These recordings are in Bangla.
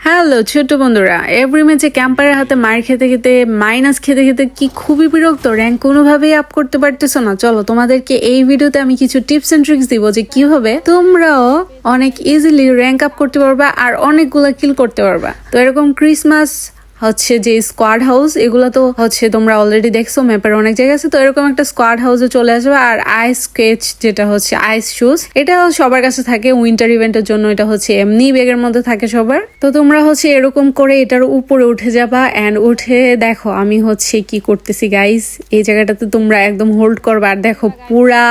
হ্যালো ছোট বন্ধুরা, এভরি ম্যাচে ক্যাম্পারের হাতে মার খেতে খেতে মাইনাস খেতে খেতে কি খুবই বিরক্ত। র্যাঙ্ক কোনোভাবেই আপ করতে পারতেছো না। চলো তোমাদেরকে এই ভিডিওতে আমি কিছু টিপস এন্ড ট্রিক্স দিব যে কিভাবে তোমরাও অনেক ইজিলি র্যাঙ্ক আপ করতে পারবা আর অনেকগুলা কিল করতে পারবা। তো এরকম ক্রিসমাস হচ্ছে যে স্কোয়াড হাউস, এগুলো তো হচ্ছে তোমরা অলরেডি দেখছো ম্যাপের অনেক জায়গায় আছে। তো এরকম একটা স্কোয়াড হাউসে চলে আসবে। আর আইস স্কেচ যেটা হচ্ছে আইস শুজ, এটা সবার কাছে থাকে উইন্টার ইভেন্টের জন্য। এটা হচ্ছে এমনি ব্যাগের মধ্যে থাকে সবার। তো তোমরা হচ্ছে এরকম করে এটার উপরে উঠে যাবা অ্যান্ড উঠে দেখো আমি হচ্ছে কি করতেছি গাইস। এই জায়গাটাতে তোমরা একদম হোল্ড করবা আর দেখো পুরা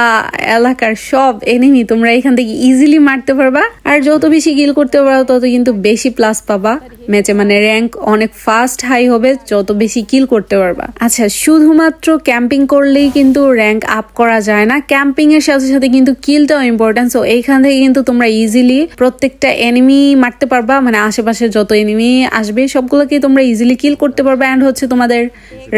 এলাকার সব এনিমি তোমরা এখান থেকে ইজিলি মারতে পারবা। আর যত বেশি কিল করতে পারো তত কিন্তু বেশি প্লাস পাবা ম্যাচে, মানে র্যাঙ্ক অনেক ফাস্ট হাই হবে যত বেশি কিল করতে পারবা। আচ্ছা, শুধুমাত্র ক্যাম্পিং করলেই কিন্তু র্যাঙ্ক আপ করা যায় না, ক্যাম্পিং এর সাথে সাথে কিন্তু কিলটাও ইম্পর্টেন্ট। সো এইখান থেকে কিন্তু তোমরা ইজিলি প্রত্যেকটা এনিমি মারতে পারবা, মানে আশেপাশে যত এনিমি আসবে সবগুলোকে তোমরা ইজিলি কিল করতে পারবা অ্যান্ড হচ্ছে তোমাদের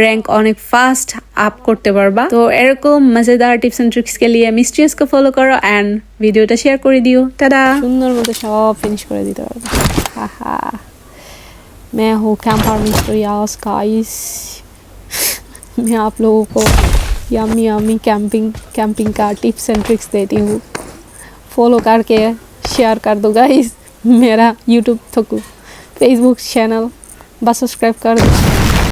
র্যাঙ্ক অনেক ফাস্ট আপ করতে পারবা। তো এরকম মজাদার টিপস এন্ড ট্রিক্স কে লিয়ে মিস্ট্রিয়াসকে ফলো করো অ্যান্ড ভিডিওটা শেয়ার করে দিও। টাটা। সুন্দর মতো সব ফিনিশ করে দিতে পারবো। হাহা, मैं हूँ कैंपर मिस्ट्रियास गाइस। मैं आप लोगों को यम्मी यम्मी कैंपिंग का टिप्स एंड ट्रिक्स देती हूँ। फॉलो करके शेयर कर दो गाइस मेरा यूट्यूब तो फेसबुक चैनल, बस सब्सक्राइब कर दो।